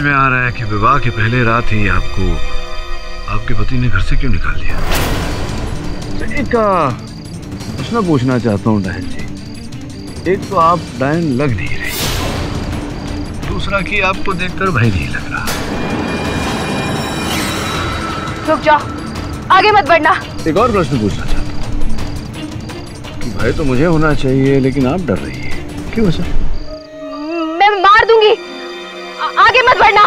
में आ रहा है कि विवाह के पहले रात ही आपको आपके पति ने घर से क्यों निकाल दिया? एक प्रश्न पूछना चाहता हूँ डायन जी। एक तो आप डायन लग नहीं रही, दूसरा कि आपको देखकर भय नहीं लग रहा। रुक जाओ, आगे मत बढ़ना। एक और प्रश्न पूछना चाहता हूँ कि भय तो मुझे होना चाहिए लेकिन आप डर रही है, क्यों सर? मैं मार दूंगी, आगे मत बढ़ना।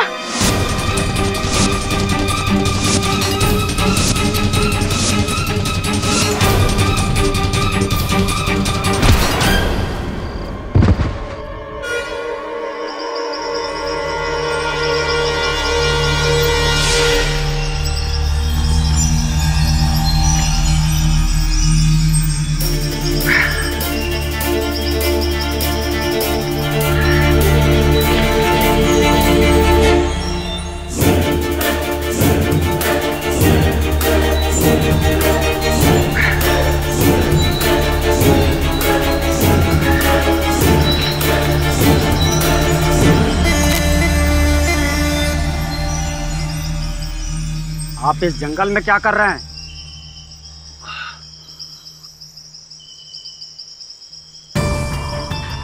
आप इस जंगल में क्या कर रहे हैं?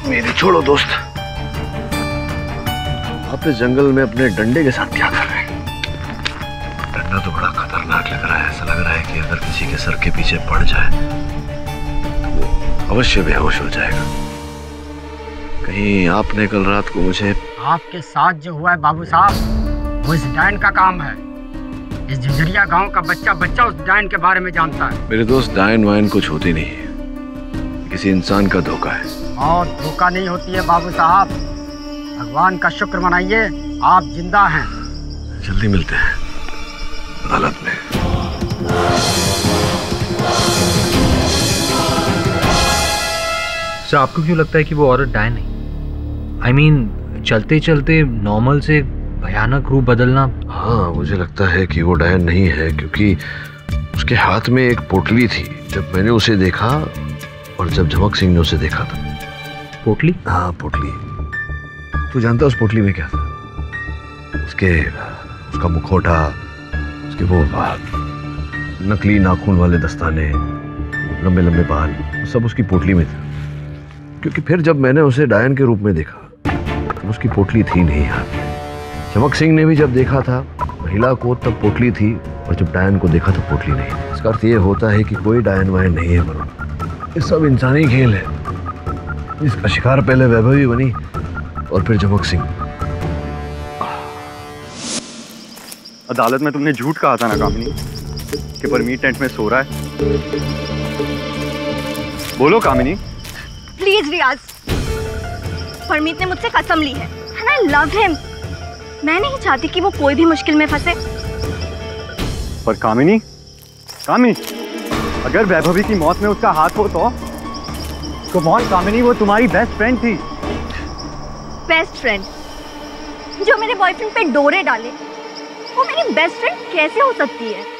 मेरी छोड़ो दोस्त, आप इस जंगल में अपने डंडे के साथ क्या कर रहे हैं? डंडा तो बड़ा खतरनाक लग रहा है। ऐसा लग रहा है कि अगर किसी के सर के पीछे पड़ जाए तो वो अवश्य बेहोश हो जाएगा। कहीं आपने कल रात को मुझे... आपके साथ जो हुआ है बाबू साहब, वो इस डायन का काम है। इस झंझरिया गांव का बच्चा बच्चा उस डायन के बारे में जानता है। मेरे दोस्त, डायन वायन कुछ होती नहीं है, किसी इंसान का धोखा है। और धोखा नहीं होती है बाबू साहब। भगवान का शुक्र मनाइए, आप जिंदा हैं। जल्दी मिलते हैं अदालत में। सर, आपको क्यों लगता है कि वो औरत डायन नहीं? I mean, चलते चलते नॉर्मल से भयानक रूप बदलना। हाँ, मुझे लगता है कि वो डायन नहीं है क्योंकि उसके हाथ में एक पोटली थी जब मैंने उसे देखा और जब झमक सिंह ने उसे देखा था। पोटली? हाँ, पोटली। तू जानता उस पोटली में क्या था? उसका मुखौटा, उसके वो नकली नाखून वाले दस्ताने, लंबे लंबे बाल, सब उसकी पोटली में था। क्योंकि फिर जब मैंने उसे डायन के रूप में देखा तो उसकी पोटली थी नहीं यहाँ। झमक सिंह ने भी जब देखा था महिला को तब पोटली थी, और जब डायन को देखा तो पोटली नहीं। इसका अर्थ ये होता है कि कोई डायन वायन नहीं है वरुण, ये सब इंसानी खेल है। इसका शिकार पहले वैभवी बनी और फिर झमक सिंह। अदालत में तुमने झूठ कहा था ना कामिनी कि परमीत टेंट में सो रहा है। बोलो कामिनी। प्लीज रियाज, परमीत ने मुझसे कसम ली है and I love him। मैं नहीं चाहती कि वो कोई भी मुश्किल में फंसे। पर कामिनी, अगर वैभवी की मौत में उसका हाथ हो तो कौन? कामिनी, वो तुम्हारी बेस्ट फ्रेंड थी। बेस्ट फ्रेंड जो मेरे बॉयफ्रेंड पे डोरे डाले, वो मेरी बेस्ट फ्रेंड कैसे हो सकती है?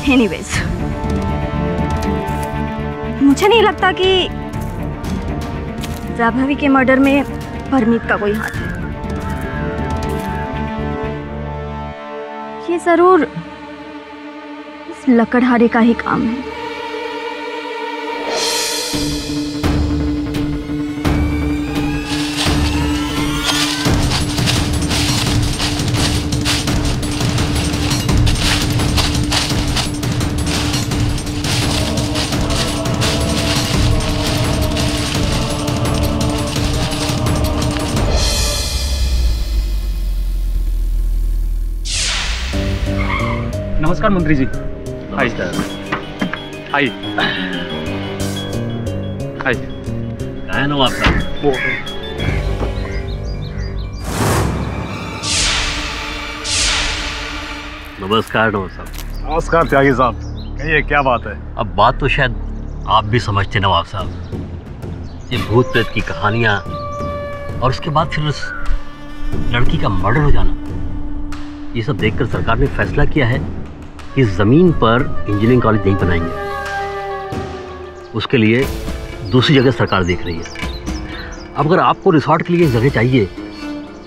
एनीवेज, मुझे नहीं लगता कि वैभवी के मर्डर में परमीत का कोई हाथ है। ये जरूर इस लकड़हारे का ही काम है। नमस्कार मंत्री जी। हाय हाय हाय। है नवाब साहब। नमस्कार नवाब साहब। नमस्कार त्यागी साहब, कहिए क्या बात है? अब बात तो शायद आप भी समझते नवाब साहब। ये भूत प्रेत की कहानियां और उसके बाद फिर उस लड़की का मर्डर हो जाना, ये सब देखकर सरकार ने फैसला किया है इस ज़मीन पर इंजीनियरिंग कॉलेज नहीं बनाएंगे। उसके लिए दूसरी जगह सरकार देख रही है। अब अगर आपको रिसॉर्ट के लिए जगह चाहिए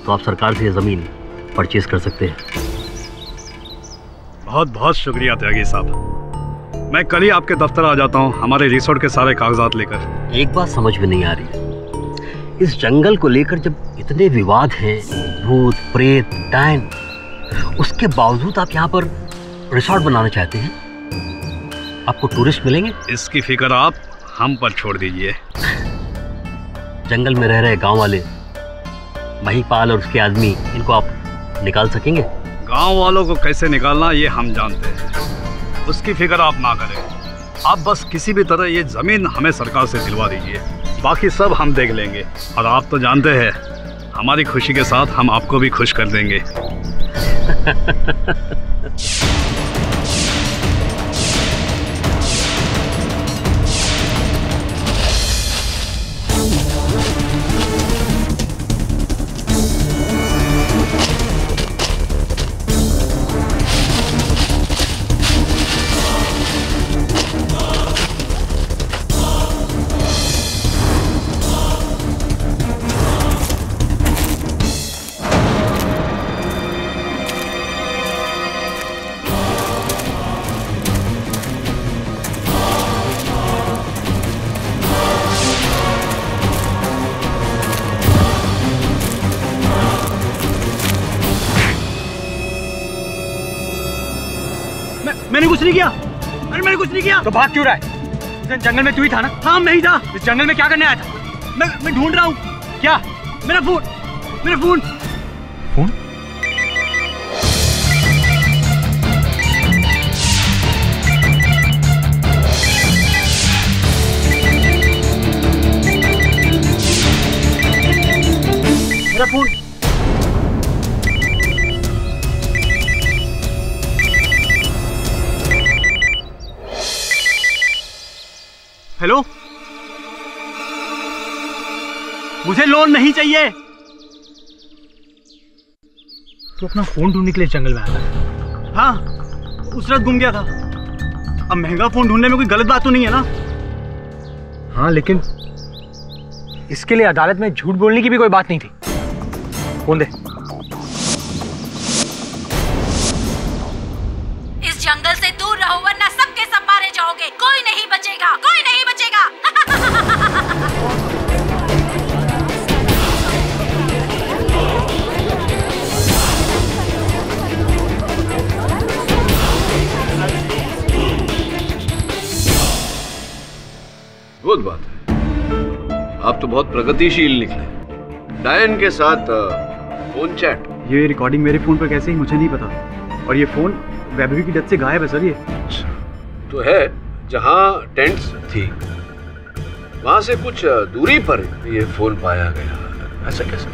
तो आप सरकार से ये ज़मीन परचेज कर सकते हैं। बहुत बहुत शुक्रिया त्यागी साहब। मैं कल ही आपके दफ्तर आ जाता हूँ हमारे रिसोर्ट के सारे कागजात लेकर। एक बात समझ में नहीं आ रही है, इस जंगल को लेकर जब इतने विवाद हैं, भूत प्रेत डायन, उसके बावजूद आप यहाँ पर रिसोर्ट बनाना चाहते हैं। आपको टूरिस्ट मिलेंगे? इसकी फिक्र आप हम पर छोड़ दीजिए। जंगल में रह रहे गांव वाले महिपाल और उसके आदमी, इनको आप निकाल सकेंगे? गांव वालों को कैसे निकालना ये हम जानते हैं, उसकी फिक्र आप ना करें। आप बस किसी भी तरह ये जमीन हमें सरकार से दिलवा दीजिए, बाकी सब हम देख लेंगे। और आप तो जानते हैं हमारी खुशी के साथ हम आपको भी खुश कर देंगे। मैंने कुछ नहीं किया। अरे मैंने कुछ नहीं किया। तो भाग क्यों रहा है? उस दिन जंगल में तू ही था ना? हाँ मैं ही था। इस जंगल में क्या करने आया था? मैं ढूंढ रहा हूँ। क्या? मेरा फोन। फोन? मेरा फोन। हेलो, मुझे लोन नहीं चाहिए। तू अपना फोन ढूंढने के लिए जंगल में आया था? हाँ, उस रात गुम गया था। अब महंगा फोन ढूंढने में कोई गलत बात तो नहीं है ना? हाँ, लेकिन इसके लिए अदालत में झूठ बोलने की भी कोई बात नहीं थी। फोन दे। इस जंगल से दूर रहो वरना सबके सब मारे जाओगे। कोई नहीं बचेगा, कोई नहीं बचेगा। बहुत बात है, आप तो बहुत प्रगतिशील निकले। डायन के साथ फोन चैट। ये रिकॉर्डिंग मेरे फोन पर कैसे ही मुझे नहीं पता। और ये फोन वैभवी की डेथ से गायब है सर। ये तो है जहाँ टेंट्स थी वहां से कुछ दूरी पर ये फोन पाया गया, ऐसा कैसे?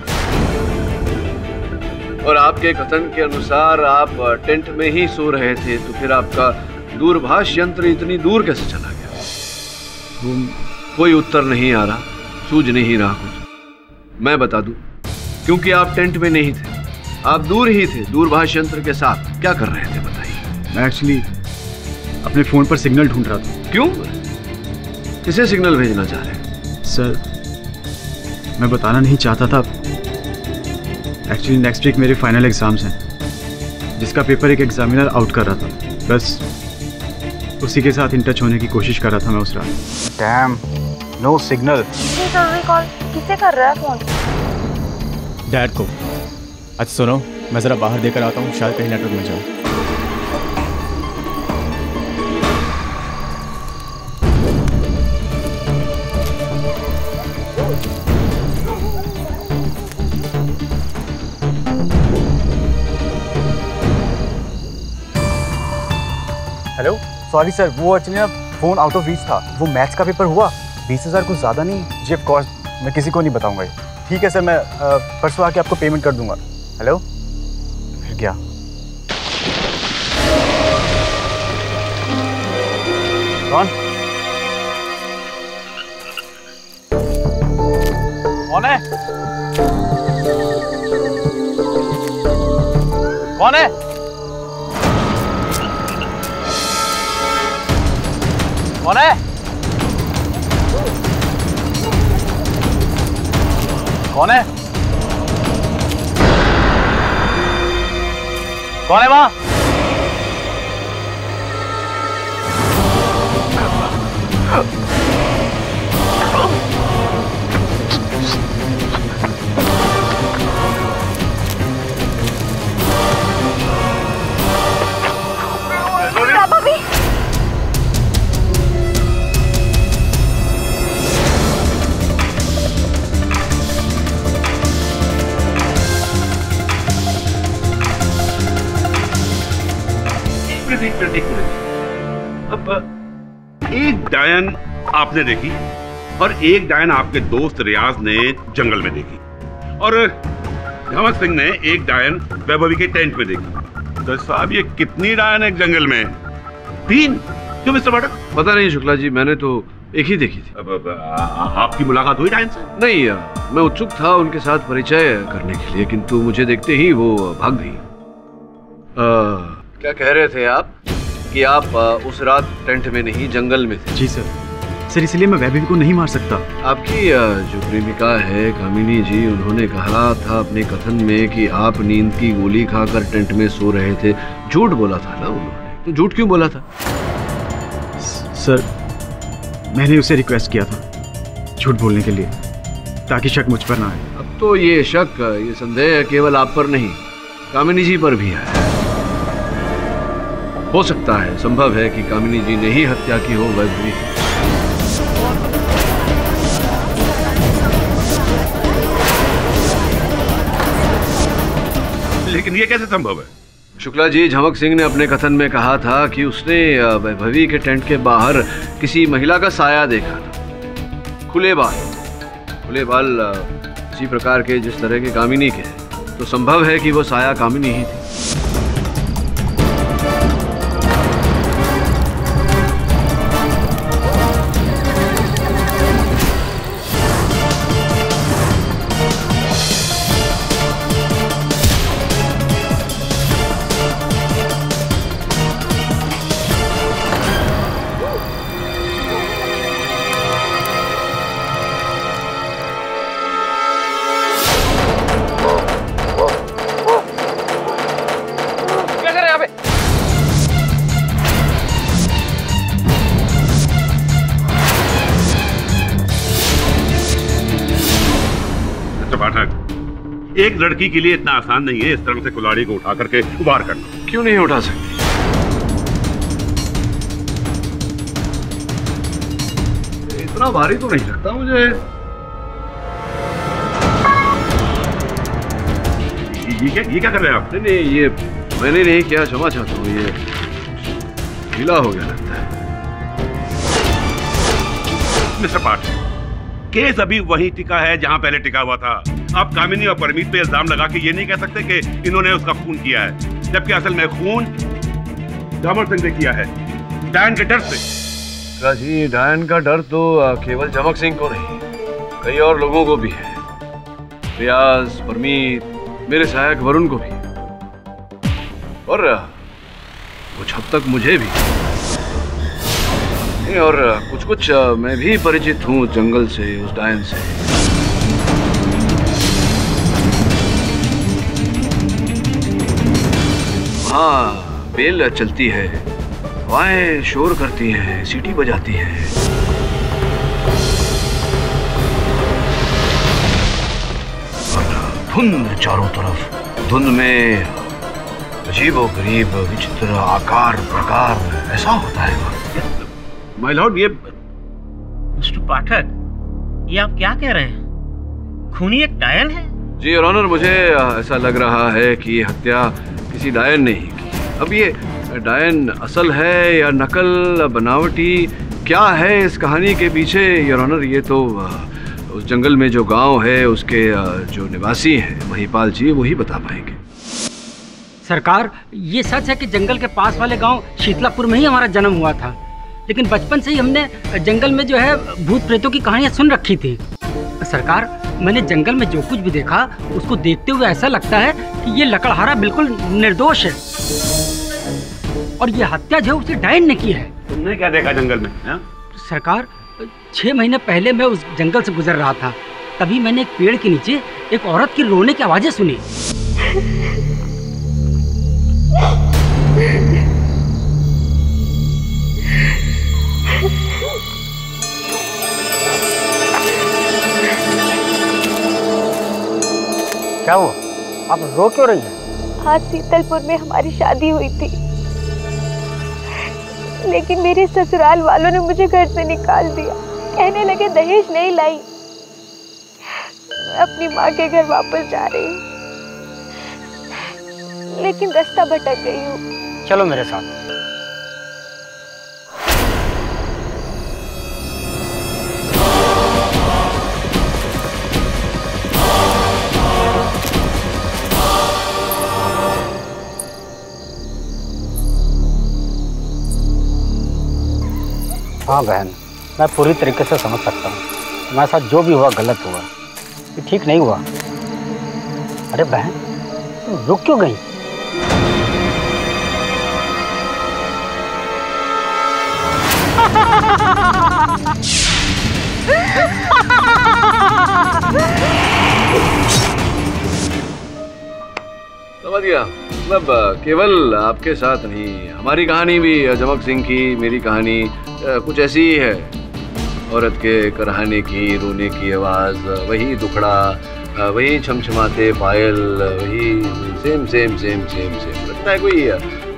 और आपके कथन के अनुसार आप टेंट में ही सो रहे थे, तो फिर आपका दूरभाष यंत्र इतनी दूर कैसे चला गया? कोई उत्तर नहीं आ रहा, सूझ नहीं रहा कुछ। मैं बता दूं, क्योंकि आप टेंट में नहीं थे, आप दूर ही थे दूरभाष यंत्र के साथ। क्या कर रहे थे बताइए? मैं एक्चुअली अपने फोन पर सिग्नल ढूंढ रहा था। क्यों? किसे सिग्नल भेजना चाह रहे हैं? सर, मैं बताना नहीं चाहता था। एक्चुअली नेक्स्ट वीक मेरे फाइनल एग्जाम्स हैं, जिसका पेपर एक एग्जामिनर आउट कर रहा था। बस उसी के साथ इन टच होने की कोशिश कर रहा था मैं उस रात। Damn, no signal. जरूरी कॉल किसे कर रहा है फोन? डैड को। अच्छा सुनो, मैं ज़रा बाहर देकर आता हूँ, शायद कहीं नेटवर्क मिल जाए। हेलो, सॉरी सर, वो एक्चुअली ना फ़ोन आउट ऑफ रीच था। वो मैथ्स का पेपर हुआ। 20,000 कुछ ज़्यादा नहीं? जी ऑफ कोर्स, मैं किसी को नहीं बताऊंगा। ठीक है सर, मैं परसों आके आपको पेमेंट कर दूंगा। हेलो, फिर क्या? कौन कौन है? कौन है? कौन है? कौन है? कौन है वहां? अब एक डायन आपने देखी और एक डायन आपके दोस्त रियाज ने जंगल में देखी और झमक सिंह ने एक डायन वैभवी के टेंट में देखी। तो साहब ये कितनी डायन है जंगल में? 3? क्यों मिस्टर पाठक? पता नहीं शुक्ला जी, मैंने तो एक ही देखी थी। अब आपकी मुलाकात हुई डायन से? नहीं, मैं उत्सुक था उनके साथ परिचय करने के लिए, किंतु मुझे देखते ही वो भाग गई। क्या कह रहे थे आप कि आप उस रात टेंट में नहीं जंगल में थे? जी सर। सर इसलिए मैं वैभवी को नहीं मार सकता। आपकी जो प्रेमिका है कामिनी जी, उन्होंने कहा था अपने कथन में कि आप नींद की गोली खाकर टेंट में सो रहे थे। झूठ बोला था ना उन्होंने, तो झूठ क्यों बोला था? सर मैंने उसे रिक्वेस्ट किया था झूठ बोलने के लिए, ताकि शक मुझ पर ना आए। अब तो ये शक, ये संदेह केवल आप पर नहीं, कामिनी जी पर भी है। हो सकता है, संभव है कि कामिनी जी ने ही हत्या की हो वैभवी। लेकिन ये कैसे संभव है? शुक्ला जी, झमक सिंह ने अपने कथन में कहा था कि उसने वैभवी के टेंट के बाहर किसी महिला का साया देखा था। खुले बाल इसी प्रकार के जिस तरह के कामिनी के, तो संभव है कि वो साया कामिनी ही थी। एक लड़की के लिए इतना आसान नहीं है इस तरह से कुल्हाड़ी को उठा करके वार करना। क्यों नहीं उठा सकती? इतना भारी तो नहीं लगता मुझे। ये क्या कर रहे हैं आप? नहीं, ये मैंने नहीं किया, क्षमा चाहता हूँ, ये ढीला हो गया लगता है। मिस्टर पाठ, केस अभी वहीं टिका है जहां पहले टिका हुआ था। आप कामिनी और परमीत पे इल्जाम लगा के ये नहीं कह सकते कि इन्होंने उसका खून किया है, जबकि असल में खून झमक सिंह ने किया है, डायन के डर से। जी, डायन का डर तो केवल झमक सिंह को नहीं, कई और लोगों को भी है। रियाज, परमीत, मेरे सहायक वरुण को भी, और कुछ हद तक मुझे भी। और कुछ मैं भी परिचित हूँ जंगल से, उस डायन से। हाँ, बेल चलती है, हवाएं शोर करती हैं, सीटी बजाती हैं। धुंध चारों तरफ, धुंध में अजीबोगरीब विचित्र आकार प्रकार ऐसा होता है। माय लॉर्ड, ये मिस्टर पाठक, ये आप क्या कह रहे हैं? खूनी एक डायन है? जी योर ऑनर, मुझे ऐसा लग रहा है कि ये हत्या किसी डायन ने ही की। अब ये डायन असल है या नकल, बनावटी, क्या है इस कहानी के पीछे योर ऑनर, ये तो उस जंगल में जो गांव है उसके जो निवासी हैं महिपाल जी, वही बता पाएंगे। सरकार, ये सच है कि जंगल के पास वाले गांव शीतलापुर में ही हमारा जन्म हुआ था, लेकिन बचपन से ही हमने जंगल में जो है भूत प्रेतों की कहानियां सुन रखी थी। सरकार, मैंने जंगल में जो कुछ भी देखा उसको देखते हुए ऐसा लगता है कि ये लकड़हारा बिल्कुल निर्दोष है और ये हत्या जो है उसे डायन ने की है। तुमने क्या देखा जंगल में? सरकार 6 महीने पहले मैं उस जंगल से गुजर रहा था, तभी मैंने एक पेड़ के नीचे एक औरत की रोने की आवाजें सुनी। क्या हुआ? आप रो क्यों रही हैं? आज शीतलपुर में हमारी शादी हुई थी, लेकिन मेरे ससुराल वालों ने मुझे घर से निकाल दिया। कहने लगे दहेज नहीं लाई। मैं अपनी माँ के घर वापस जा रही हूँ, लेकिन रास्ता भटक गई हूँ। चलो मेरे साथ। हाँ बहन, मैं पूरी तरीके से समझ सकता हूँ। तुम्हारे साथ जो भी हुआ गलत हुआ, ये ठीक नहीं हुआ। अरे बहन, तुम रुक क्यों गई? समझ गया। मतलब केवल आपके साथ नहीं, हमारी कहानी भी जमक सिंह की, मेरी कहानी कुछ ऐसी ही है। औरत के कराहने की, रोने की आवाज़, वही दुखड़ा, वही छमछमाते पायल, वही same same same same same. लगता है कोई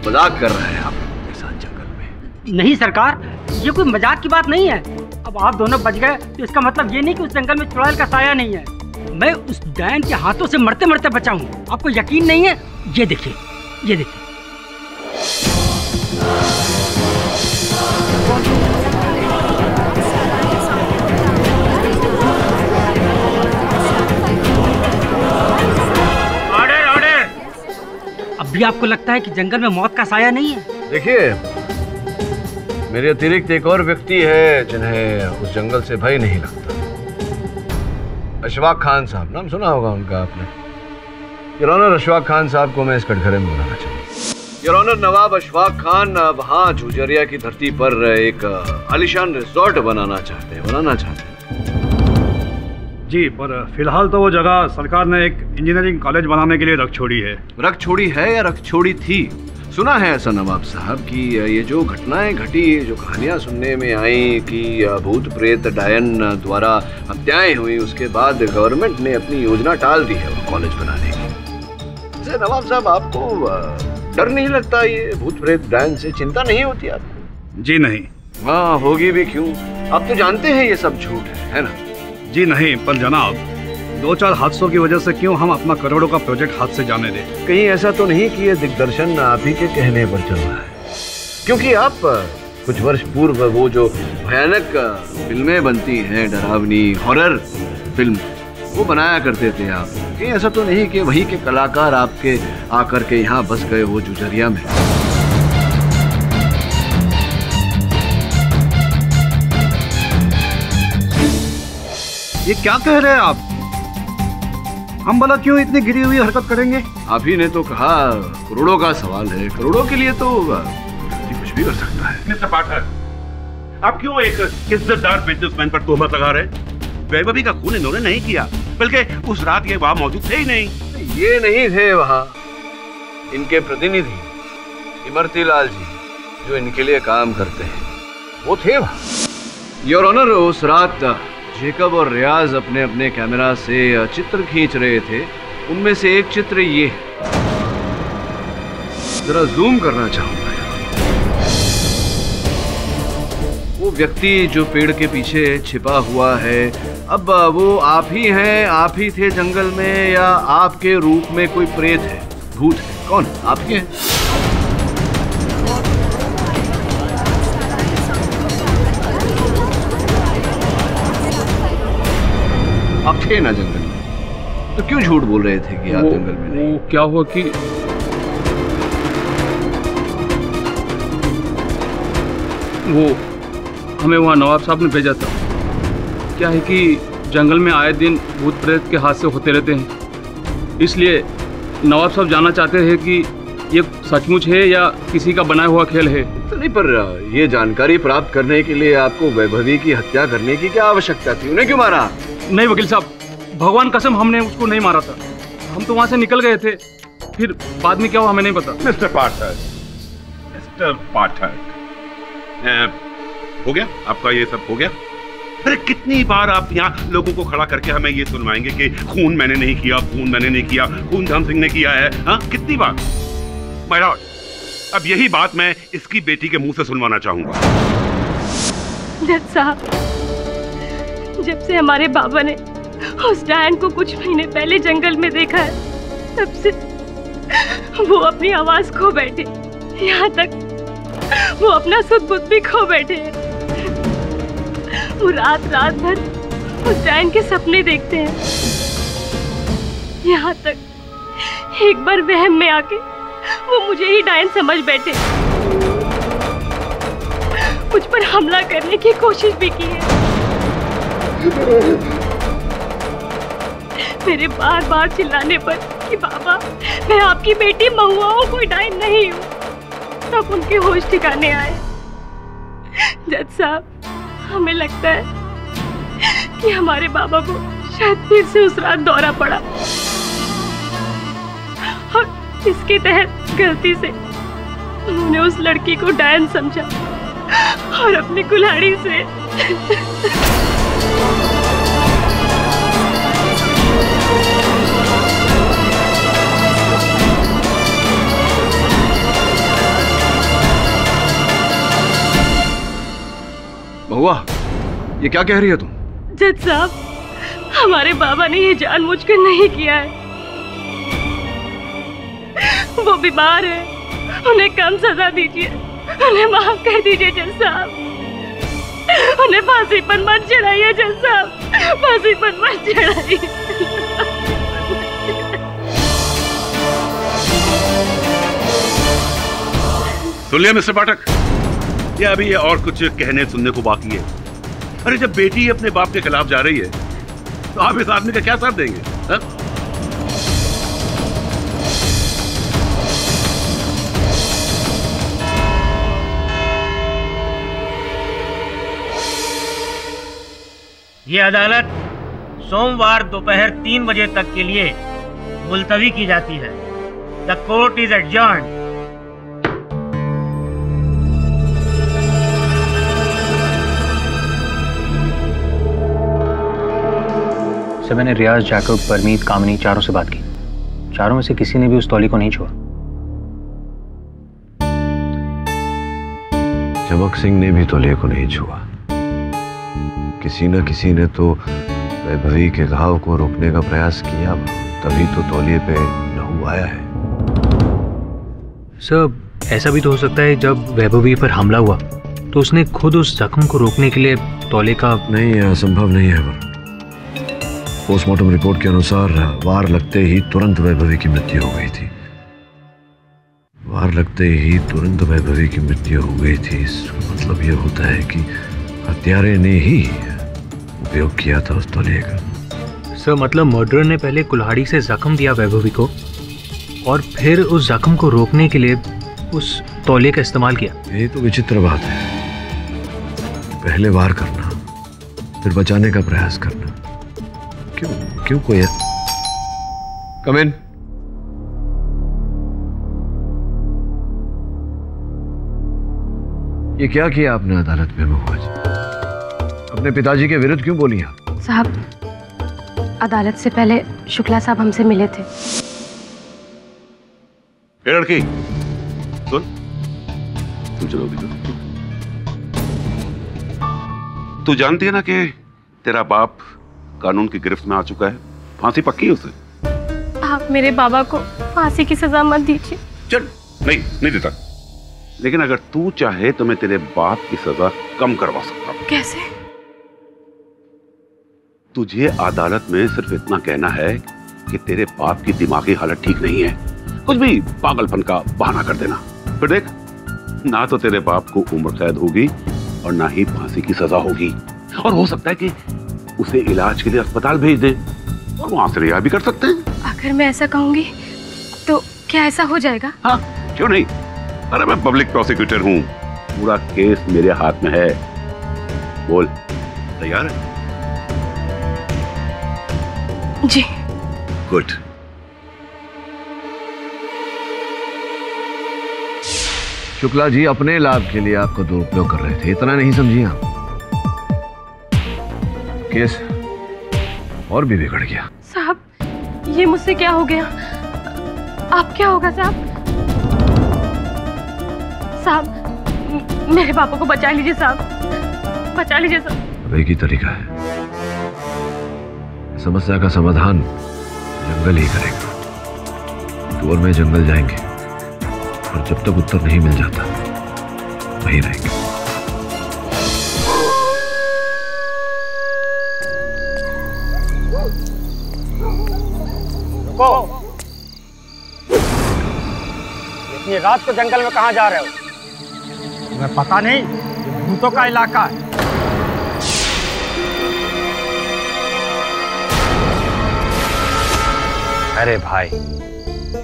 मजाक कर रहा है आपके साथ जंगल में। नहीं सरकार, ये कोई मजाक की बात नहीं है। अब आप दोनों बच गए तो इसका मतलब ये नहीं कि उस जंगल में चुड़ैल का साया नहीं है। मैं उस डायन के हाथों से मरते मरते बचा हूँ। आपको यकीन नहीं है? ये देखिए, ये देखिए। अब भी आपको लगता है कि जंगल में मौत का साया नहीं है? देखिए, मेरे अतिरिक्त एक और व्यक्ति है जिन्हें उस जंगल से भय नहीं लगता। अशफाक खान साहब, नाम सुना होगा उनका आपने। योर ऑनर, अशफाक खान साहब को मैं इस कटघरे में बुलाना चाहूँगा। योर ऑनर, नवाब अशफाक खान वहाँ झुझरिया की धरती पर एक आलीशान रिजॉर्ट बनाना चाहते हैं। जी, पर फिलहाल तो वो जगह सरकार ने एक इंजीनियरिंग कॉलेज बनाने के लिए रख छोड़ी है। रख छोड़ी है या रख छोड़ी थी? सुना है ऐसा नवाब साहब कि ये जो घटनाएं घटी, जो कहानियां सुनने में आई कि भूत प्रेत डायन द्वारा हत्याएं हुई, उसके बाद गवर्नमेंट ने अपनी योजना टाल दी है वो कॉलेज बनाने की। नवाब साहब, आपको डर नहीं लगता? ये भूत प्रेत डायन से चिंता नहीं होती आपको? जी नहीं। हाँ, होगी भी क्यों? आप तो जानते हैं ये सब झूठ है ना? जी नहीं, पर जनाब 2-4 हादसों की वजह से क्यों हम अपना करोड़ों का प्रोजेक्ट हाथ से जाने दें? कहीं ऐसा तो नहीं कि ये दिग्दर्शन आप ही के कहने पर चल रहा है? क्योंकि आप कुछ वर्ष पूर्व वो जो भयानक फिल्में बनती हैं, डरावनी हॉरर फिल्म, वो बनाया करते थे आप। कहीं ऐसा तो नहीं कि वही के कलाकार आपके आकर के यहाँ बस गए वो झुझरिया में? ये क्या कह रहे हैं आप? हम भला क्यों इतनी गिरी हुई हरकत करेंगे? आप ही ने तो कहा करोड़ों का सवाल है। करोड़ों के लिए तो कुछ भी कर सकता है। मिस्टर पाठक, आप क्यों एक इज्जतदार बिजनेसमैन पर तोहमत लगा रहे? वैभवी का खून इन्होंने नहीं किया, बल्कि उस रात ये वहां मौजूद थे ही नहीं। ये नहीं थे वहां, इनके प्रतिनिधि इमरती लाल जी जो इनके लिए काम करते हैं, वो थे वहां। योर ऑनर, उस रात जेकब और रियाज अपने अपने कैमरा से चित्र खींच रहे थे। उनमें से एक चित्र ये है, जरा जूम करना चाहूंगा। वो व्यक्ति जो पेड़ के पीछे छिपा हुआ है, अब वो आप ही हैं? आप ही थे जंगल में, या आपके रूप में कोई प्रेत है, भूत है? कौन? आप ही हैं? आप थे ना जंगल में, तो क्यों झूठ बोल रहे थे कि आप जंगल में नहीं? वो क्या हुआ कि वो हमें वहाँ नवाब साहब ने भेजा था। क्या है कि जंगल में आए दिन भूत प्रेत के हादसे होते रहते हैं, इसलिए नवाब साहब जानना चाहते हैं कि ये सचमुच है या किसी का बनाया हुआ खेल है। इतने नहीं, पर ये जानकारी प्राप्त करने के लिए आपको वैभवी की हत्या करने की क्या आवश्यकता थी? उन्हें क्यों मारा? नहीं वकील साहब, भगवान कसम हमने उसको नहीं मारा था। हम तो वहां से निकल गए थे, फिर बाद में क्या हुआ हमें नहीं पता। मिस्टर पाठक, हो गया आपका ये सब हो गया? अरे कितनी बार आप यहाँ लोगों को खड़ा करके हमें ये सुनवाएंगे कि खून मैंने नहीं किया, खून मैंने नहीं किया, खून धर्म सिंह ने किया है? हाँ, कितनी बार? माय लॉर्ड, अब यही बात मैं इसकी बेटी के मुंह से सुनवाना चाहूंगा। जज साहब, जब से हमारे बाबा ने उस डायन को कुछ महीने पहले जंगल में देखा है, तब से वो अपनी आवाज खो बैठे, यहाँ तक वो अपना सुध बुध भी खो बैठे हैं। वो रात भर उस डायन के सपने देखते हैं। यहाँ तक एक बार वहम में आके वो मुझे ही डायन समझ बैठे, मुझ पर हमला करने की कोशिश भी की है। मेरे बार बार चिल्लाने पर कि बाबा मैं आपकी बेटी महुआ हूँ, कोई डायन नहीं हूँ, तब उनके होश ठिकाने आए। जज साहब, हमें लगता है कि हमारे बाबा को शायद फिर से उस रात दौरा पड़ा और इसके तहत गलती से उन्होंने उस लड़की को डायन समझा और अपनी कुल्हाड़ी से बहुआ, ये क्या कह रही है तुम? जज साहब, हमारे बाबा ने ये जानबूझकर नहीं किया है। वो बीमार है, उन्हें कम सजा दीजिए, उन्हें माफ कर दीजिए जज साहब। उन्हें फांसी पर मत चढ़ाइए जज साहब, फांसी पर मत चढ़ाइए। सुन लिया मिस्टर पाठक, या अभी ये और कुछ कहने सुनने को बाकी है? अरे जब बेटी अपने बाप के खिलाफ जा रही है तो आप इस आदमी का क्या साथ देंगे? हा? ये अदालत सोमवार दोपहर 3 बजे तक के लिए मुलतवी की जाती है। The court is adjourned. Sir, मैंने रियाज, जैकब, परमीत, कामिनी चारों से बात की। चारों में से किसी ने भी उस तौली को नहीं छुआ। चमक सिंह ने भी तौलिए को नहीं छुआ। किसी न किसी ने तो वैभवी के घाव को रोकने का प्रयास किया, तभी तो तौलिए पे लहू आया है। सर, ऐसा भी तो हो सकता है जब वैभवी पर हमला हुआ तो उसने खुद उस जख्म को रोकने के लिए तौले का... नहीं, असंभव नहीं है। पोस्टमार्टम रिपोर्ट के अनुसार वार लगते ही तुरंत वैभवी की मृत्यु हो गई थी। वार लगते ही तुरंत वैभवी की मृत्यु हो गई थी। मतलब ये होता है कि हत्यारे ने ही उपयोग किया था उस तौलिए का। सर, मतलब मर्डरर ने पहले कुल्हाड़ी से जख्म दिया वैभवी को और फिर उस जख्म को रोकने के लिए उस तौलिए का इस्तेमाल किया। ये तो विचित्र बात है। पहले वार करना, फिर बचाने का प्रयास करना। क्यों कोई है? कम इन। ये क्या किया आपने अदालत में महुआ जी? अपने पिताजी के विरुद्ध क्यों बोली आप? साहब, अदालत से पहले शुक्ला साहब हमसे मिले थे। लड़की सुन, तुम चलो भी। तू जानती है ना कि तेरा बाप कानून की गिरफ्त में आ चुका है। फांसी पक्की है उसे। आप मेरे बाबा को फांसी की सजा मत दीजिए। चल, नहीं देता। लेकिन अगर तू चाहे तो मैं तेरे बाप की सजा कम करवा सकता हूं। कैसे? तुझे अदालत में सिर्फ इतना कहना है कि तेरे बाप की दिमागी हालत ठीक नहीं है। कुछ भी पागलपन का बहाना कर देना। फिर देख, ना तो तेरे बाप को उम्र कैद होगी और ना ही फांसी की सजा होगी। और हो सकता है कि उसे इलाज के लिए अस्पताल भेज दे और वहां से रिहा भी कर सकते हैं। अगर मैं ऐसा कहूंगी तो क्या ऐसा हो जाएगा? हाँ, क्यों नहीं। अरे मैं पब्लिक प्रोसिक्यूटर हूँ, पूरा केस मेरे हाथ में है। बोल, तैयार है? जी। गुड। शुक्ला जी अपने लाभ के लिए आपको दुरुपयोग कर रहे थे, इतना नहीं समझिए आप। केस और भी बिगड़ गया। साहब, ये मुझसे क्या हो गया? आप क्या होगा साहब? साहब, मेरे पापा को बचा लीजिए साहब, बचा लीजिए साहब। अब एक ही तरीका है, समस्या का समाधान जंगल ही करेगा। तू और मैं जंगल जाएंगे और जब तक उत्तर नहीं मिल जाता वहीं रहेंगे। रुको, इतनी रात को जंगल में कहाँ जा रहे हो? तुम्हें पता नहीं ये भूतों का इलाका है। अरे भाई,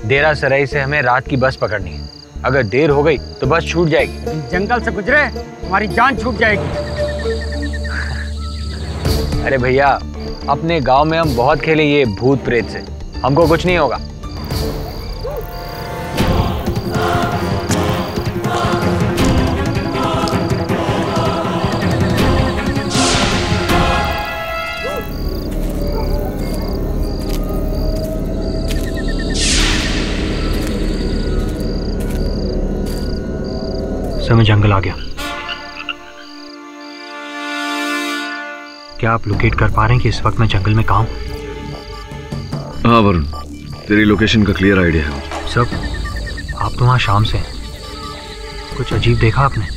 देरा सराई से हमें रात की बस पकड़नी है। अगर देर हो गई तो बस छूट जाएगी। जंगल से गुजरे तुम्हारी जान छूट जाएगी। अरे भैया, अपने गांव में हम बहुत खेले ये भूत प्रेत से, हमको कुछ नहीं होगा। समय जंगल आ गया। क्या आप लोकेट कर पा रहे हैं कि इस वक्त मैं जंगल में कहाँ हूँ? हाँ वरुण, तेरी लोकेशन का क्लियर आइडिया है। सब, आप तो वहाँ शाम से हैं। कुछ अजीब देखा आपने?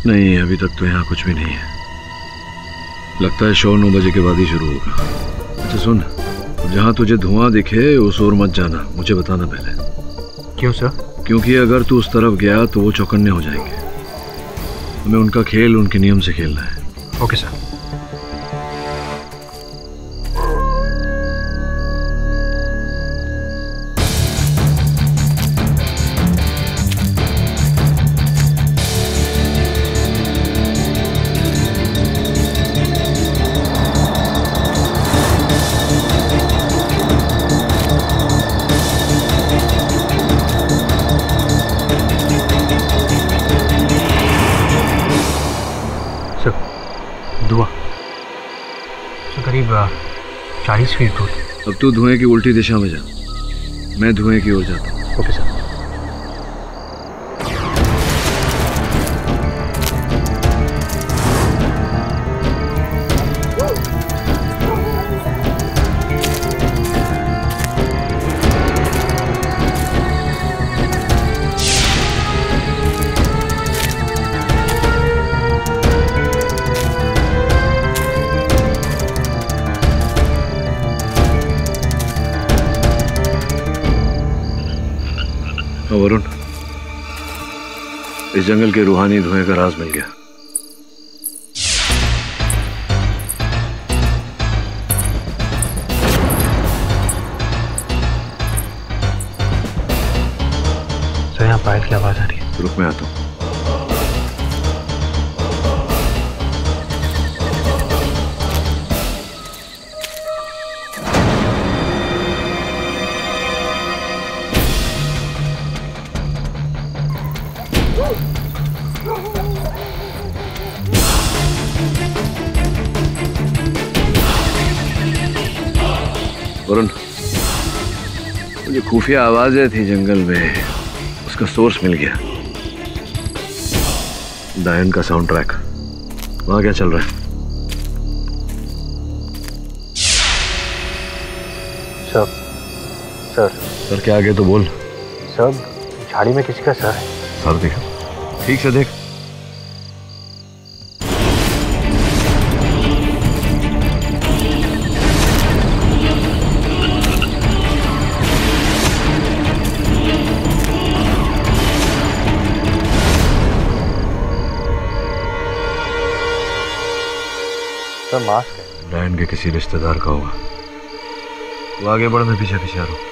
नहीं, अभी तक तो यहाँ कुछ भी नहीं है। लगता है शो 9 बजे के बाद ही शुरू होगा। अच्छा सुन, जहाँ तुझे धुआं दिखे उस ओर मत जाना, मुझे बताना पहले। क्यों सर? क्योंकि अगर तू उस तरफ गया तो वो चौकन्ने हो जाएंगे। हमें उनका खेल उनके नियम से खेलना है। Okay sir. धुआं करीब 40 फीट दूर। अब तू धुएं की उल्टी दिशा में जा, मैं धुएं की ओर जाता हूँ। Okay sir. वरुण, इस जंगल के रूहानी धुएं का राज मिल गया। सर, यहाँ पायल की आवाज आ रही है। रुक, मैं आता हूँ। वरुण, जो खुफिया आवाजें थी जंगल में, उसका सोर्स मिल गया। डायन का साउंड ट्रैक। वहां क्या चल रहा है? सर के आगे तो बोल। सब झाड़ी में किसी का सर है। सर देखा, ठीक से देख। सर, मास्क है। डायन के किसी रिश्तेदार का होगा। वो आगे बढ़, मैं पीछे पीछे आ रहा हूँ।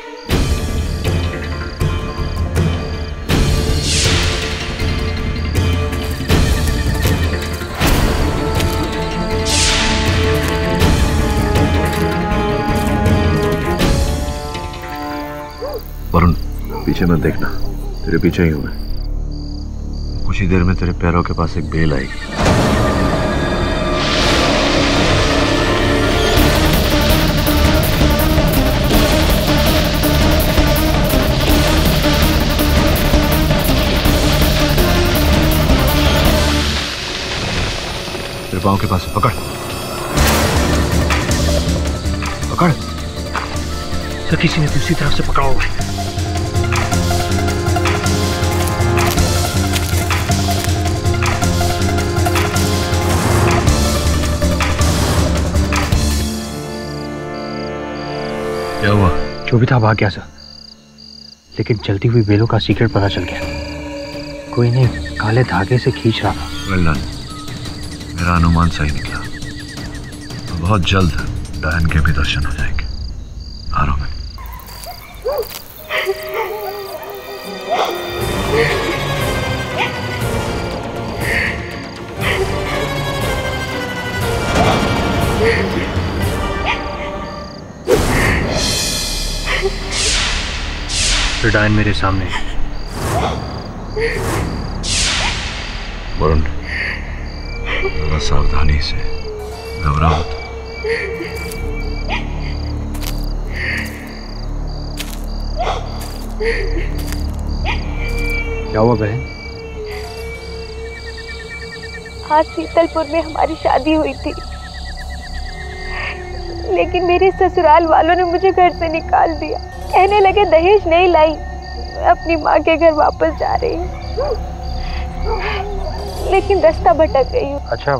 पीछे मत देखना, तेरे पीछे ही हूं मैं। कुछ ही देर में तेरे पैरों के पास एक बेल आएगी। तेरे पाँव के पास है, पकड़ पकड़। सर किसी ने दूसरी तरफ से पकड़ा हुआ है। क्या हुआ? जो भी था भाग गया सर, लेकिन चलती हुई बेलों का सीक्रेट पता चल गया। कोई नहीं काले धागे से खींच रहा था। वेल डन, मेरा अनुमान सही निकला। तो बहुत जल्द डायन के भी दर्शन हो जाएंगे। आ रहा हूं मैं। फिर डायन मेरे सामने। वरुण, थोड़ा सावधानी से, घबराओ मत। क्या हुआ बहन? आज शीतलपुर में हमारी शादी हुई थी, लेकिन मेरे ससुराल वालों ने मुझे घर से निकाल दिया। कहने लगे दहेज नहीं लाई, मैं अपनी माँ के घर वापस जा रही हूँ, लेकिन रास्ता भटक गई हूँ। अच्छा,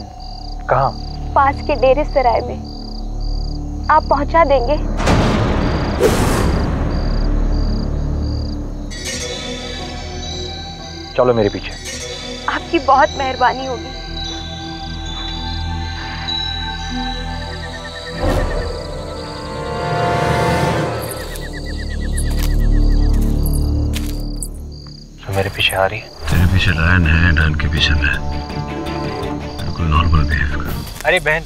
कहाँ? पास के डेरे सराय में। आप पहुँचा देंगे? चलो मेरे पीछे। आपकी बहुत मेहरबानी होगी। तो मेरे पीछे आ रही है? तेरे पीछे डायन है, डायन के पीछे मैं। बिल्कुल नॉर्मल बिहेव कर। अरे बहन,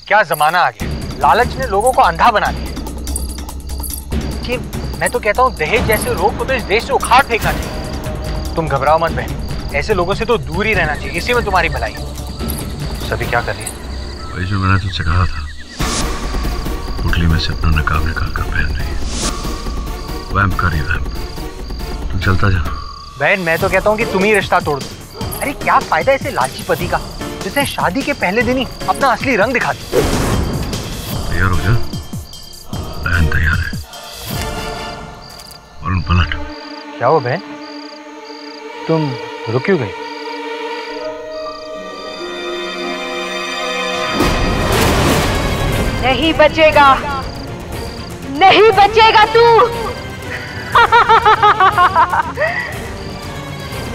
क्या जमाना आ गया, लालच ने लोगों को अंधा बना दिया। कि मैं तो कहता हूँ दहेज जैसे रोग को तो इस देश से उखाड़ फेंकना चाहिए। तुम घबराओ मत बहन, ऐसे लोगों से तो दूर ही रहना चाहिए, इसी में तुम्हारी भलाई है। सभी क्या कर रही है? वही जो मैंने तुझसे कहा था, पुतली में से अपना नकाब निकाल कर पहन रही है। वैम्प कर रही वैम्प। तू चलता जा। बहन मैं तो कहता हूँ कि तुम ही रिश्ता तोड़ दो। अरे क्या फायदा ऐसे लालची पति का, जिसे शादी के पहले दिन ही अपना असली रंग दिखा दे। तैयार हो जा, बहन तैयार है। और उन पलट। क्या हुआ बहन, तुम रुक क्यों गई? नहीं बचेगा, नहीं बचेगा तू।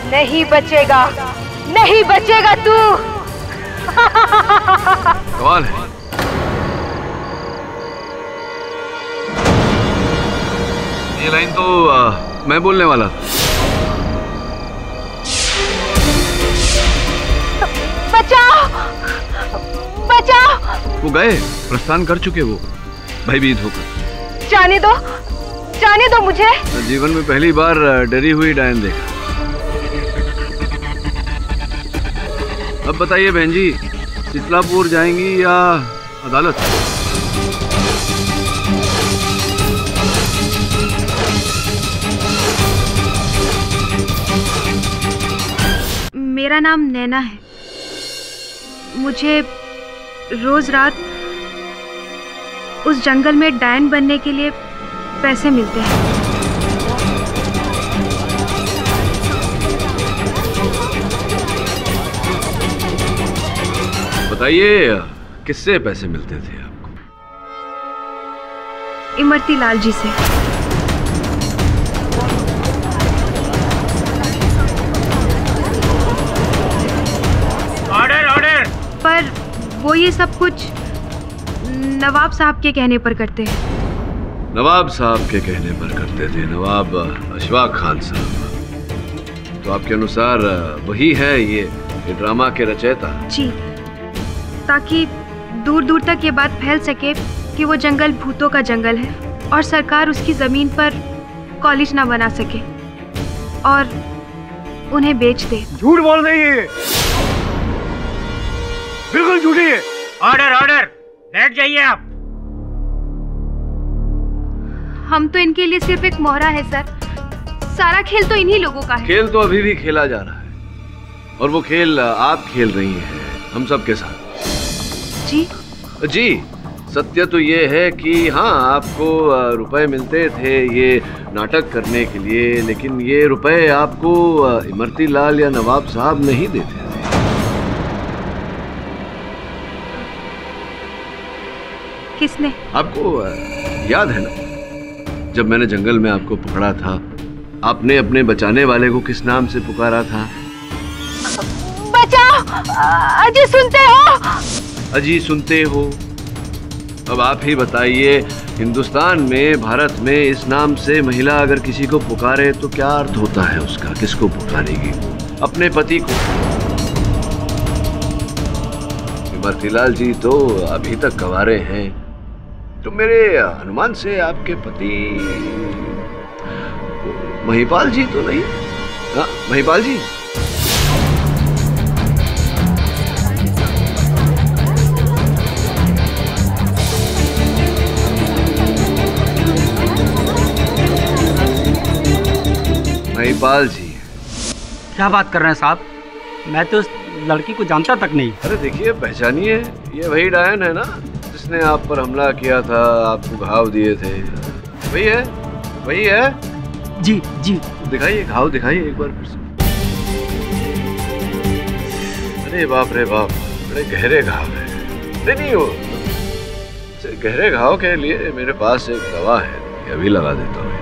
नहीं बचेगा, नहीं बचेगा तू। कमाल है। ये लाइन तो मैं बोलने वाला था। बचाओ, बचाओ। वो गए, प्रस्थान कर चुके वो, भयभीत होकर। जाने दो, जाने दो मुझे। जीवन में पहली बार डरी हुई डायन देखा। अब बताइए बहन जी, शीतलापुर जाएंगी या अदालत? मेरा नाम नैना है। मुझे रोज रात उस जंगल में डायन बनने के लिए पैसे मिलते हैं। बताइए किससे पैसे मिलते थे आपको? इमरती लाल जी से। Order order. पर वो ये सब कुछ नवाब साहब के कहने पर करते हैं। नवाब साहब के कहने पर करते थे? नवाब अशफाक खान साहब। तो आपके अनुसार वही है ये ड्रामा के रचयिता? जी, ताकि दूर दूर तक ये बात फैल सके कि वो जंगल भूतों का जंगल है और सरकार उसकी जमीन पर कॉलेज ना बना सके और उन्हें बेच दे। झूठ बोल रही है, बिल्कुल झूठी है। ऑर्डर ऑर्डर, बैठ जाइए आप। हम तो इनके लिए सिर्फ एक मोहरा है सर, सारा खेल तो इन्हीं लोगों का है। खेल तो अभी भी खेला जा रहा है और वो खेल आप खेल रही हैं हम सब के साथ। जी सत्य तो ये है कि हाँ, आपको रुपए मिलते थे ये नाटक करने के लिए, लेकिन ये रुपए आपको इमरती लाल या नवाब साहब नहीं देते थे। किसने? आपको याद है ना, जब मैंने जंगल में आपको पकड़ा था, आपने अपने बचाने वाले को किस नाम से पुकारा था? बचाओ, अजी सुनते हो? अजी सुनते हो। अब आप ही बताइए, हिंदुस्तान में, भारत में इस नाम से महिला अगर किसी को पुकारे तो क्या अर्थ होता है उसका? किसको पुकारेगी? अपने पति को। इमरतीलाल जी तो अभी तक गंवारे हैं, तो मेरे अनुमान से आपके पति महिपाल जी तो नहीं? हाँ, महिपाल जी। महिपाल जी। क्या बात कर रहे हैं साहब, मैं तो उस लड़की को जानता तक नहीं। अरे देखिए, पहचानिए, ये वही डायन है ना जिसने आप पर हमला किया था, आपको घाव दिए थे। वही है, वही है। जी जी। दिखाइए घाव, दिखाइए एक बार फिर से। अरे बाप रे बाप, बड़े गहरे घाव है। नहीं हो गहरे घाव के लिए मेरे पास एक दवा है, अभी लगा देता हूँ।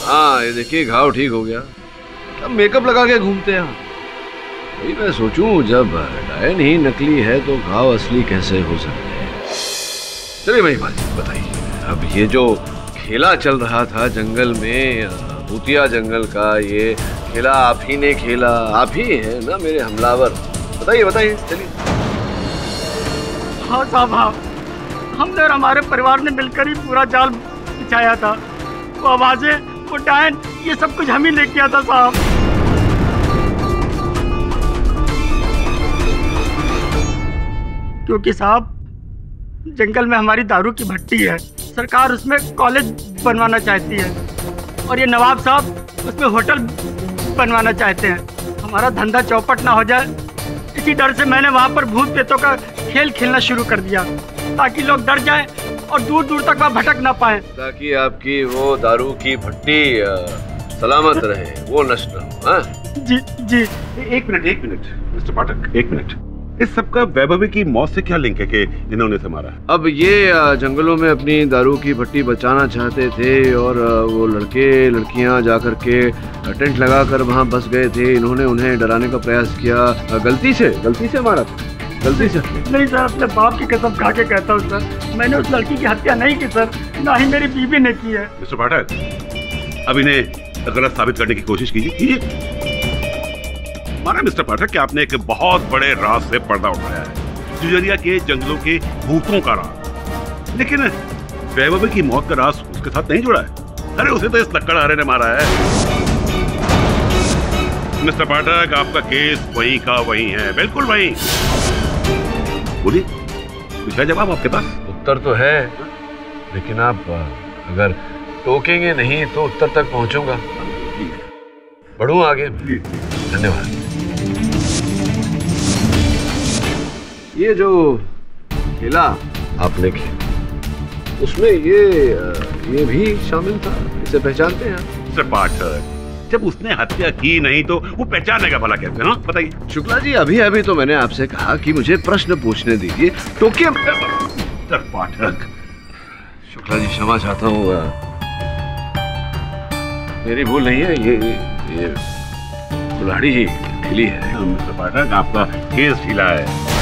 हाँ, ये देखिए घाव ठीक हो गया। अब मेकअप लगा के घूमते हैं। वही मैं सोचूं, जब डायन ही नकली है तो घाव असली कैसे हो सकते हैं? चलिए महिपाल जी बताइए, अब ये जो खेला चल रहा था जंगल में, भूतिया जंगल का, ये खेला आप ही ने खेला? आप ही है ना मेरे हमलावर? बताइए बताइए, चलिए। हाँ साहब, हाँ, हमने और हमारे परिवार ने मिलकर ही पूरा जाल बिछाया था। वो आवाजें, वो डायन, ये सब कुछ हम ही लेके किया था साहब। क्योंकि साहब, जंगल में हमारी दारू की भट्टी है, सरकार उसमें कॉलेज बनवाना चाहती है और ये नवाब साहब उसमें होटल बनवाना चाहते हैं। हमारा धंधा चौपट ना हो जाए, इसी डर से मैंने वहाँ पर भूत प्रेतों का खेल खेलना शुरू कर दिया, ताकि लोग डर जाएं और दूर दूर तक वहाँ भटक ना पाए, ताकि आपकी वो दारू की भट्टी सलामत रहे, वो नष्ट न हो। जी जी। एक मिनट मिस्टर पाठक, एक मिनट। इस सबका वैभवी की मौत से क्या लिंक है कि जिन्होंने उसे मारा? अब ये जंगलों में अपनी दारू की भट्टी बचाना चाहते थे और वो लड़के लड़कियां जाकर के टेंट लगाकर वहां बस गए थे। इन्होंने उन्हें डराने का प्रयास किया। गलती से मारा था? गलती से नहीं सर, अपने बाप की कसम खा के कहता हूँ सर, मैंने उस लड़की की हत्या नहीं की सर, ना ही मेरी बीवी ने की है। मिस्टर पाठक, अब इन्हें गलत साबित करने की कोशिश कीजिए। माना मिस्टर पाठक कि आपने एक बहुत बड़े राज से पर्दा उठाया है, जुजरिया के जंगलों के भूतों का राज, लेकिन वैभवी की मौत का राज उसके साथ नहीं जुड़ा है। अरे उसे तो इस लक्कड़हारे ने मारा है। मिस्टर पाठक, आपका केस वही का वही है, बिल्कुल वही। बोलिए, कुछ है जवाब आपके पास? उत्तर तो है, लेकिन आप अगर टोकेंगे नहीं तो उत्तर तक पहुंचूंगा। बढ़ूं आगे? धन्यवाद। ये जो खेला आपने खेला, उसमें ये भी शामिल था, इसे पहचानते हैं? मिस्टर पाठक, जब उसने हत्या की नहीं तो वो पहचानेगा भला कैसे? हाँ बताइए। शुक्ला जी, अभी तो मैंने आपसे कहा कि मुझे प्रश्न पूछने दीजिए, टोकिए। मिस्टर पाठक। शुक्ला जी, क्षमा चाहता हूँ, मेरी भूल नहीं है, ये कुल्हाड़ी ही ढीली है। मिस्टर पाठक, आपका केस ढीला है।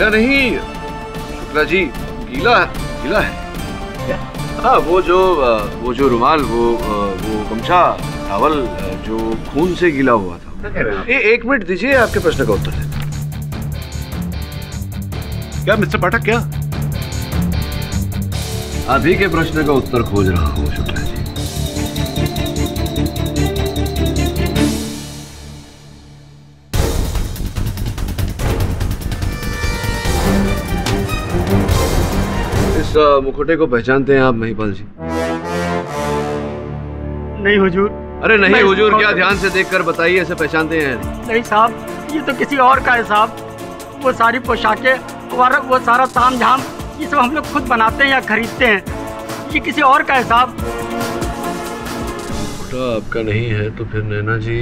गीला नहीं शुक्ला जी, गीला गीला है। हाँ, वो जो रुमाल, वो गमछा, टॉवल जो खून से गीला हुआ था। एक मिनट दीजिए, आपके प्रश्न का उत्तर देता। क्या मिस्टर पाठक, क्या आप ही के प्रश्न का उत्तर खोज रहा हूँ शुक्ला जी। इस मुखौटे को पहचानते हैं आप महिपाल जी? नहीं हुजूर। अरे नहीं हुजूर क्या, ध्यान से देखकर बताइए, ऐसे पहचानते हैं? नहीं साहब, ये तो किसी और का है साहब। वो सारी पोशाकें और वो सारा ताम झाम ये सब हम लोग खुद बनाते हैं या खरीदते हैं। ये किसी और का है साहब। मुखौटा आपका नहीं है तो फिर नैना जी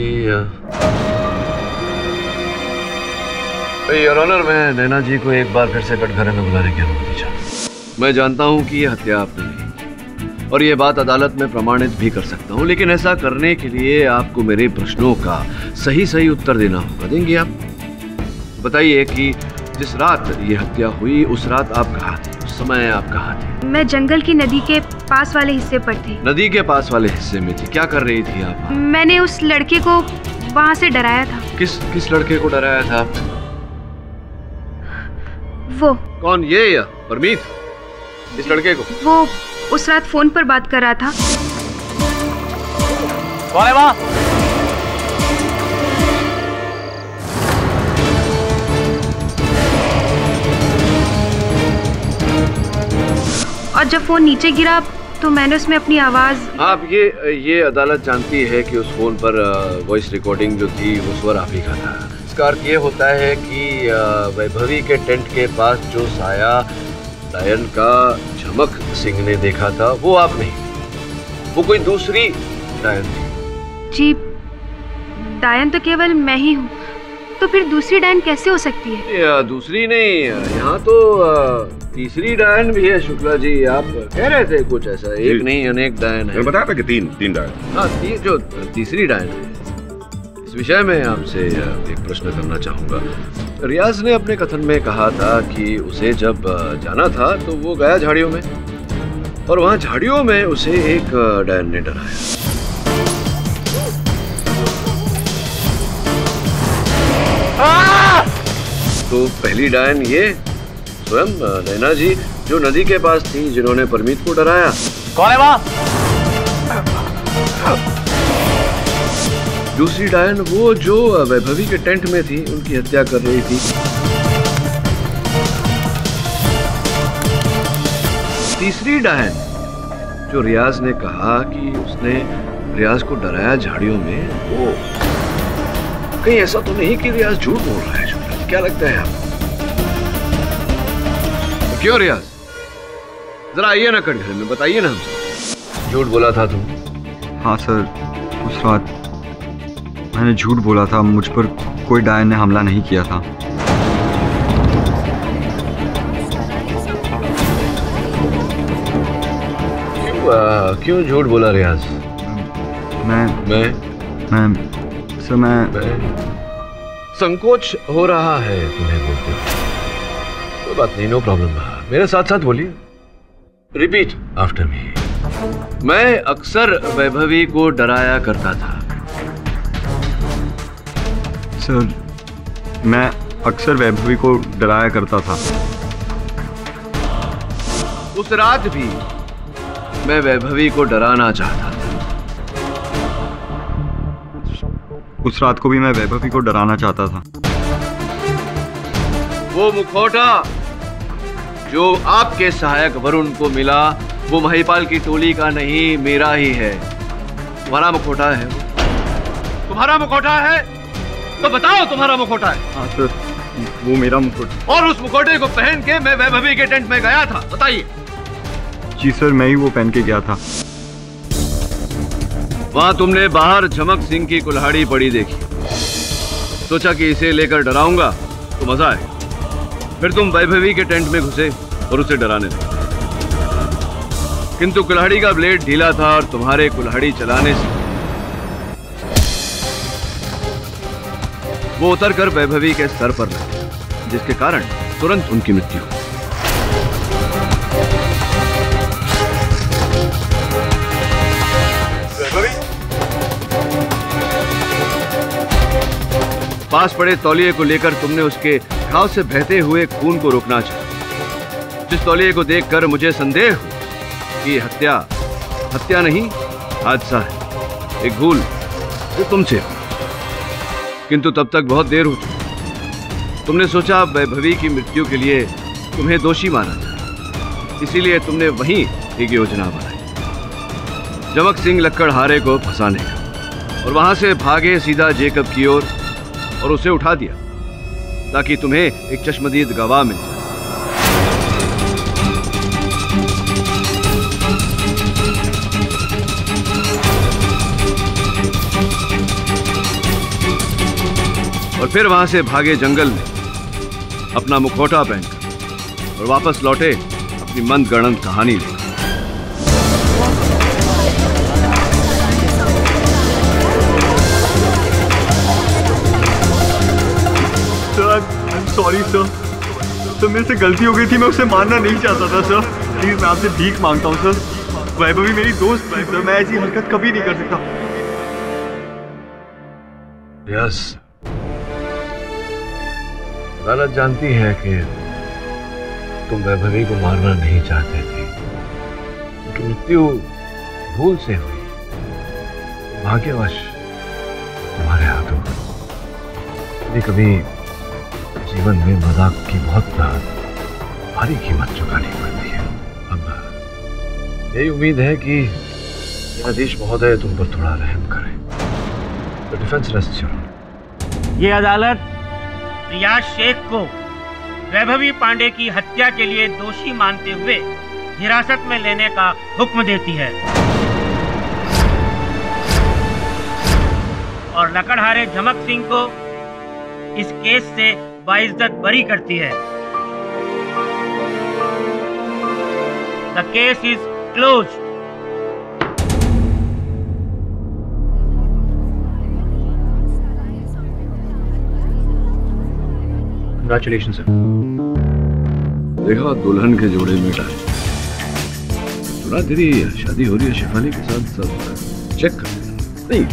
योर ऑनर, मैं नैना जी को एक बार फिर से कटघरे में बुलाने की अनुमति चाहता हूं। मैं जानता हूं कि ये हत्या आपने नहीं और ये बात अदालत में प्रमाणित भी कर सकता हूं, लेकिन ऐसा करने के लिए आपको मेरे प्रश्नों का सही उत्तर देना होगा। देंगे आप? बताइए कि जिस रात ये हत्या हुई उस रात आप कहाँ थे? उस समय आप कहाँ थे? मैं जंगल की नदी के पास वाले हिस्से पर थी। नदी के पास वाले हिस्से में थी? क्या कर रही थी आप? मैंने उस लड़के को वहाँ से डराया था। किस लड़के को डराया था आप? वो कौन, ये या परमीत? इस लड़के को? वो उस रात फोन पर बात कर रहा था। कौन है वहाँ? और जब फोन नीचे गिरा तो मैंने उसमें अपनी आवाज। आप ये अदालत जानती है कि उस फोन पर वॉइस रिकॉर्डिंग जो थी वो स्वर आप ही का था। इसका अर्थ ये होता है कि वैभवी के टेंट के पास जो साया डायन का झमक सिंह ने देखा था वो आप नहीं, वो कोई दूसरी डायन थी। जी, डायन तो केवल मैं ही हूँ, तो फिर दूसरी डायन कैसे हो सकती है? या दूसरी नहीं, यहाँ तो तीसरी डायन भी है शुक्ला जी। आप कह रहे थे कुछ ऐसा, एक नहीं अनेक डायन है। मैं बताया था कि तीन डायन। हाँ, जो तीसरी डायन है, इस विषय में आपसे एक प्रश्न करना चाहूंगा। रियाज ने अपने कथन में कहा था कि उसे जब जाना था तो वो गया झाड़ियों में और वहां झाड़ियों में उसे एक डायन ने डराया। तो पहली डायन ये स्वयं नैना जी जो नदी के पास थी, जिन्होंने परमीत को डराया। कौन है वहाँ? दूसरी डायन वो जो वैभवी के टेंट में थी, उनकी हत्या कर रही थी। तीसरी डायन जो रियाज ने कहा कि उसने रियाज को डराया झाड़ियों में, वो कहीं ऐसा तो नहीं कि रियाज झूठ बोल रहा है? क्या लगता है आपको? क्यों रियाज, जरा आइए ना कटघरे में, बताइए ना हमसे। झूठ बोला था तुम? हाँ सर, उस रात मैंने झूठ बोला था। मुझ पर कोई डायन ने हमला नहीं किया था। क्यों झूठ बोला रियाज? मैं संकोच हो रहा है तुम्हें बोलते हुए। कोई बात नहीं, नो प्रॉब्लम। मेरे साथ साथ बोलिए, रिपीट आफ्टर मी। मैं अक्सर वैभवी को डराया करता था। सर, मैं अक्सर वैभवी को डराया करता था। उस रात भी मैं वैभवी को डराना चाहता था। उस रात को भी मैं वैभवी को डराना चाहता था। वो मुखौटा जो आपके सहायक वरुण को मिला, वो महिपाल की टोली का नहीं, मेरा ही है। तुम्हारा मुखौटा है वो? तुम्हारा मुखौटा है तो बताओ, तुम्हारा मुखौटा है? हाँ सर, वो मेरा मुखौटा। और उस मुखौटे को पहन के मैं वैभवी के टेंट में गया था, बताइए। जी सर, मैं ही वो पहन के गया था। वहां तुमने बाहर झमक सिंह की कुल्हाड़ी पड़ी देखी, सोचा कि इसे लेकर डराऊंगा तो मजा आए। फिर तुम वैभवी के टेंट में घुसे और उसे डराने लगे, किंतु कुल्हाड़ी का ब्लेड ढीला था और तुम्हारे कुल्हाड़ी चलाने से वो उतरकर वैभवी के सर पर लगे, जिसके कारण तुरंत उनकी मृत्यु हो। पास पड़े तौलिए को लेकर तुमने उसके घाव से बहते हुए खून को रोकना चाहा, जिस तौलिए को देखकर मुझे संदेह हो कि हत्या नहीं हादसा है, एक भूल जो तुमसे हो। किंतु तब तक बहुत देर हो चुकी। तुमने सोचा वैभवी की मृत्यु के लिए तुम्हें दोषी माना जाए, इसीलिए तुमने वहीं एक योजना बनाई, जमक सिंह लक्कड़हारे को फंसाने का, और वहां से भागे सीधा जेकब की ओर और उसे उठा दिया ताकि तुम्हें एक चश्मदीद गवाह मिल जाए। और फिर वहां से भागे जंगल में अपना मुखौटा पहनकर और वापस लौटे अपनी मंद गणंत कहानी लेकर। सॉरी सर, तो मेरे से गलती हो गई थी, मैं उसे मारना नहीं चाहता था सर। प्लीज मैं आपसे भीख मांगता हूँ सर। वैभवी मेरी दोस्त थी सर, मैं ऐसी हरकत कभी नहीं कर सकता। यस, अदालत जानती है कि तुम वैभवी को मारना नहीं चाहते थे, उनकी मृत्यु भूल से हुई, भाग्यवश तुम्हारे हाथों। कभी कभी जीवन में मजाक की बहुत भारी कीमत चुकानी पड़ती है। अब यही उम्मीद है कि न्यायाधीश महोदय तुम पर थोड़ा रहम करें। तो डिफेंस रेस्ट चलो। ये अदालत रियाज शेख को वैभवी पांडे की हत्या के लिए दोषी मानते हुए हिरासत में लेने का हुक्म देती है और लकड़हारे झमक सिंह को इस केस से बाइज्जत बरी करती है। The case is closed. Congratulations, sir. देखा दुल्हन के जोड़े में डाल। सुना तेरी शादी हो रही है शिफाली के साथ, सब चेक कर लेना। नहीं,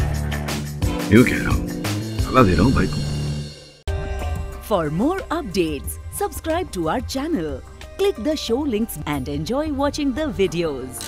यूं कह रहा हूँ, सलाह दे रहा हूँ भाई को। For more updates, subscribe to our channel, click the show links and enjoy watching the videos.